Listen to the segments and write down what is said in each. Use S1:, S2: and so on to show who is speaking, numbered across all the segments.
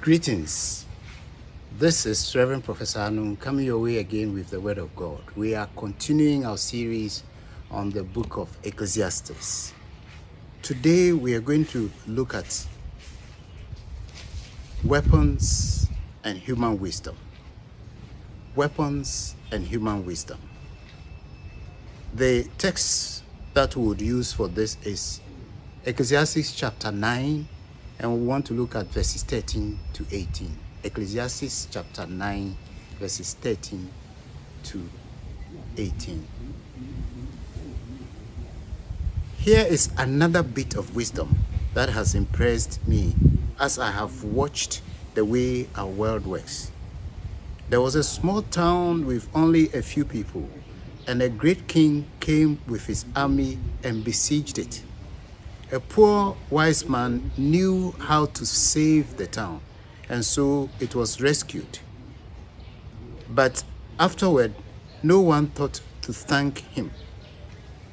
S1: Greetings. This is Reverend Professor Anum coming your way again with the Word of God. We are continuing our series on the book of Ecclesiastes. Today we are going to look at weapons and human wisdom. Weapons and human wisdom. The text that we would use for this is Ecclesiastes chapter 9, and we want to look at verses 13 to 18. Ecclesiastes chapter 9, verses 13 to 18. Here is another bit of wisdom that has impressed me as I have watched the way our world works. There was a small town with only a few people, and a great king came with his army and besieged it. A poor wise man knew how to save the town, and so it was rescued. But afterward, no one thought to thank him.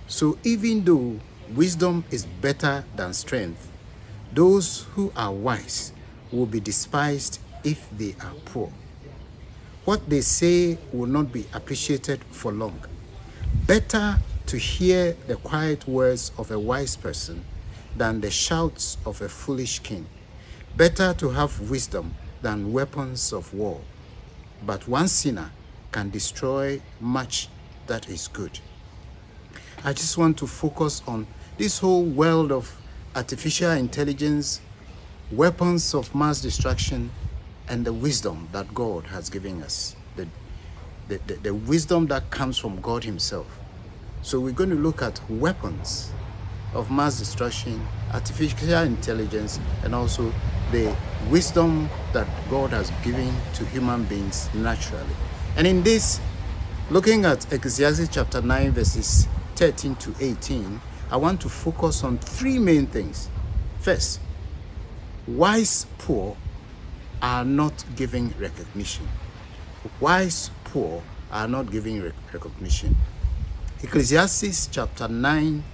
S1: So even though wisdom is better than strength, those who are wise will be despised if they are poor. What they say will not be appreciated for long. Better to hear the quiet words of a wise person than the shouts of a foolish king. Better to have wisdom than weapons of war. But one sinner can destroy much that is good. I just want to focus on this whole world of artificial intelligence, weapons of mass destruction, and the wisdom that God has given us. The wisdom that comes from God Himself. So we're going to look at weapons of mass destruction, artificial intelligence, and also the wisdom that God has given to human beings naturally. And in this, looking at Ecclesiastes chapter 9, verses 13 to 18, I want to focus on three main things. First, wise poor are not giving recognition. Wise poor are not giving recognition. Ecclesiastes chapter 9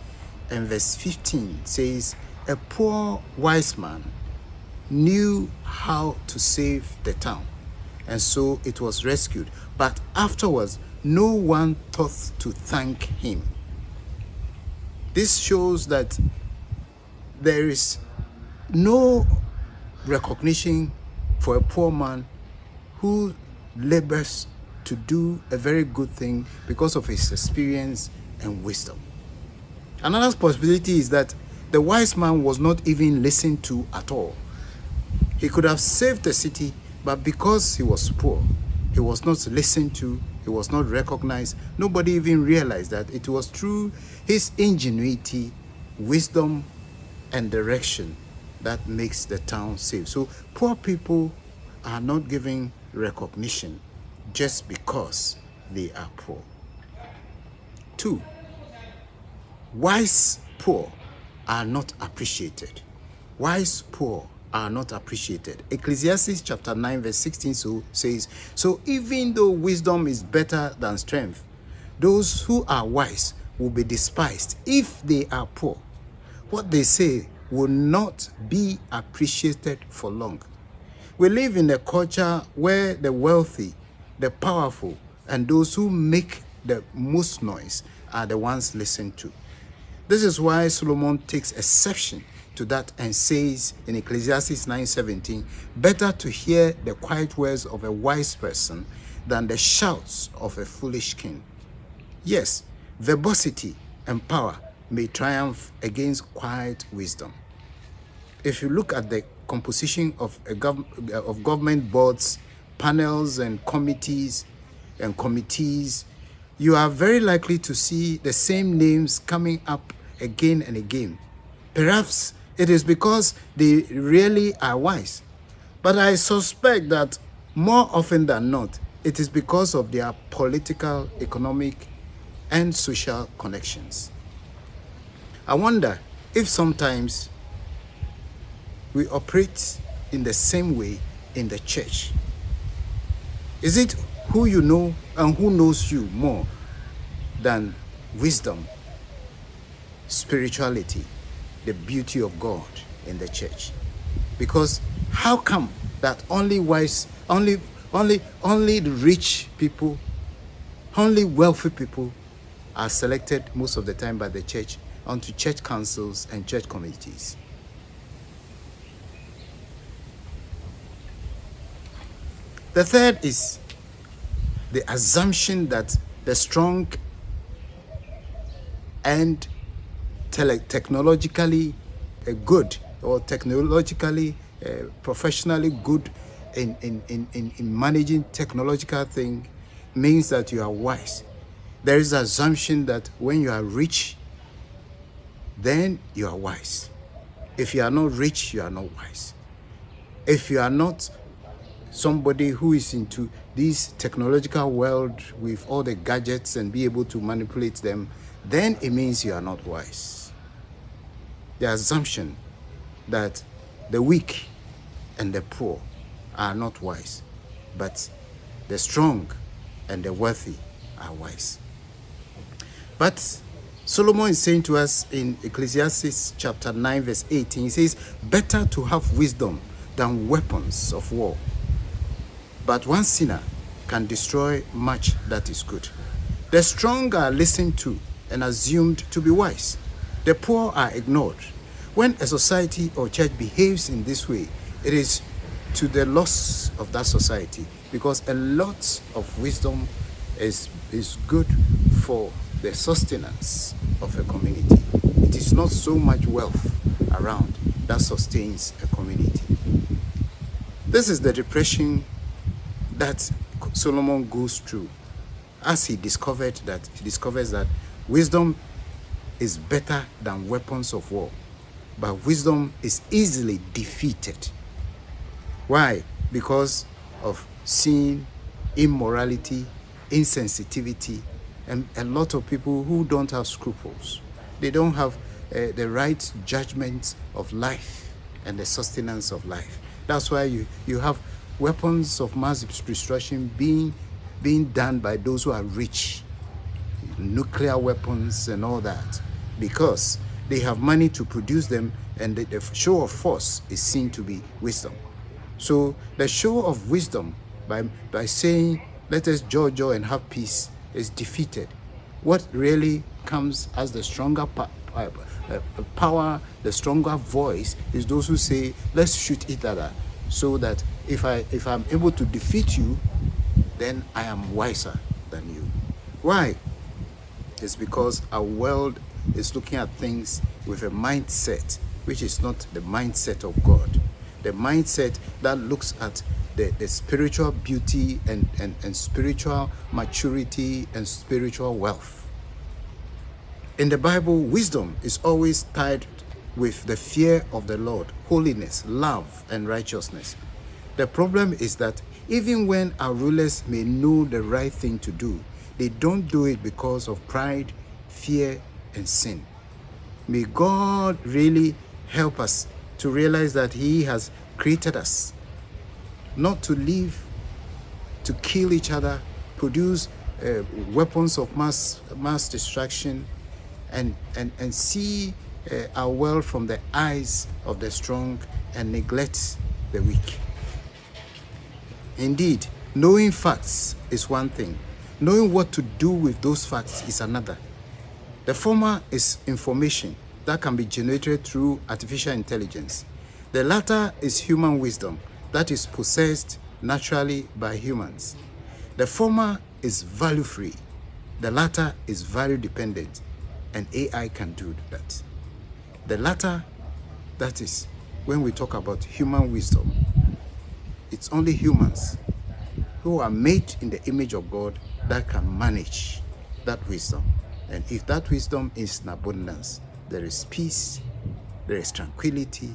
S1: and verse 15 says, a poor wise man knew how to save the town, and so it was rescued. But afterwards, no one thought to thank him. This shows that there is no recognition for a poor man who labors to do a very good thing because of his experience and wisdom. Another possibility is that the wise man was not even listened to at all. He could have saved the city, but because he was poor, he was not listened to, he was not recognized. Nobody even realized that it was through his ingenuity, wisdom, and direction that makes the town safe. So poor people are not giving recognition just because they are poor. 2, wise poor are not appreciated. Wise poor are not appreciated. Ecclesiastes chapter 9 verse 16 says, so even though wisdom is better than strength, those who are wise will be despised if they are poor. What they say will not be appreciated for long. We live in a culture where the wealthy, the powerful, and those who make the most noise are the ones listened to. This is why Solomon takes exception to that and says in Ecclesiastes 9:17, better to hear the quiet words of a wise person than the shouts of a foolish king. Yes, verbosity and power may triumph against quiet wisdom. If you look at the composition of government boards, panels, and committees, you are very likely to see the same names coming up again and again. Perhaps it is because they really are wise. But I suspect that more often than not, it is because of their political, economic, and social connections. I wonder if sometimes we operate in the same way in the church. Is it who you know and who knows you more than wisdom, spirituality, the beauty of God in the church? Because how come that only wise, only the rich people, only wealthy people are selected most of the time by the church onto church councils and church committees. The third is the assumption that the strong and technologically good, or technologically professionally good in managing technological thing means that you are wise. There is an assumption that when you are rich, then you are wise. If you are not rich, you are not wise. If you are not somebody who is into this technological world with all the gadgets and be able to manipulate them, then it means you are not wise. The assumption that the weak and the poor are not wise, but the strong and the wealthy are wise. But Solomon is saying to us in Ecclesiastes chapter 9 verse 18, he says, better to have wisdom than weapons of war. But one sinner can destroy much that is good. The strong are listened to and assumed to be wise. The poor are ignored. When a society or church behaves in this way, it is to the loss of that society, because a lot of wisdom is good for the sustenance of a community. It is not so much wealth around that sustains a community. This is the depression that Solomon goes through as he discovers that wisdom is better than weapons of war, but wisdom is easily defeated. Why? Because of sin, immorality, insensitivity, and a lot of people who don't have scruples. They don't have the right judgment of life and the sustenance of life. That's why you have weapons of mass destruction being done by those who are rich, nuclear weapons and all that, because they have money to produce them, and the show of force is seen to be wisdom. So the show of wisdom by saying, let us joy and have peace, is defeated. What really comes as the stronger power, the stronger voice, is those who say, let's shoot each other, so that if I'm able to defeat you, then I am wiser than you. Why? It's because our world is looking at things with a mindset which is not the mindset of God. The mindset that looks at the spiritual beauty and spiritual maturity and spiritual wealth. In the Bible, wisdom is always tied with the fear of the Lord, holiness, love, and righteousness. The problem is that even when our rulers may know the right thing to do, they don't do it because of pride, fear, and sin. May God really help us to realize that He has created us not to live, to kill each other, produce weapons of mass destruction, and see our world from the eyes of the strong and neglect the weak. Indeed, knowing facts is one thing. Knowing what to do with those facts is another. The former is information that can be generated through artificial intelligence. The latter is human wisdom that is possessed naturally by humans. The former is value-free. The latter is value-dependent, and AI can do that. The latter, that is, when we talk about human wisdom, it's only humans who are made in the image of God that can manage that wisdom. And if that wisdom is in abundance, there is peace, there is tranquility,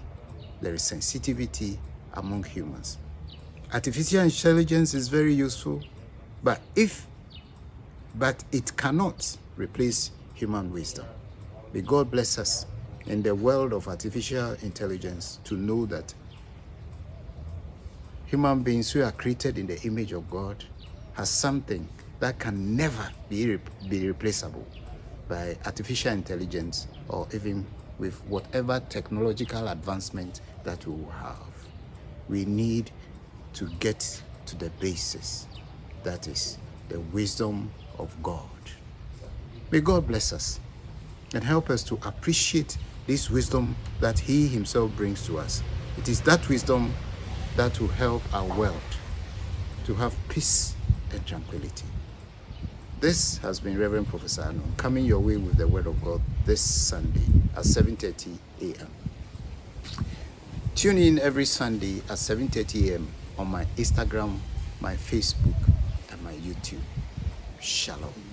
S1: there is sensitivity among humans. Artificial intelligence is very useful, but it cannot replace human wisdom. May God bless us in the world of artificial intelligence to know that human beings who are created in the image of God has something that can never be replaceable by artificial intelligence, or even with whatever technological advancement that we will have. We need to get to the basis, that is the wisdom of God. May God bless us and help us to appreciate this wisdom that He Himself brings to us. It is that wisdom that will help our world to have peace and tranquility. This has been Reverend Professor Anon coming your way with the Word of God this Sunday at 7:30 a.m. Tune in every Sunday at 7:30 a.m. on my Instagram, my Facebook, and my YouTube. Shalom.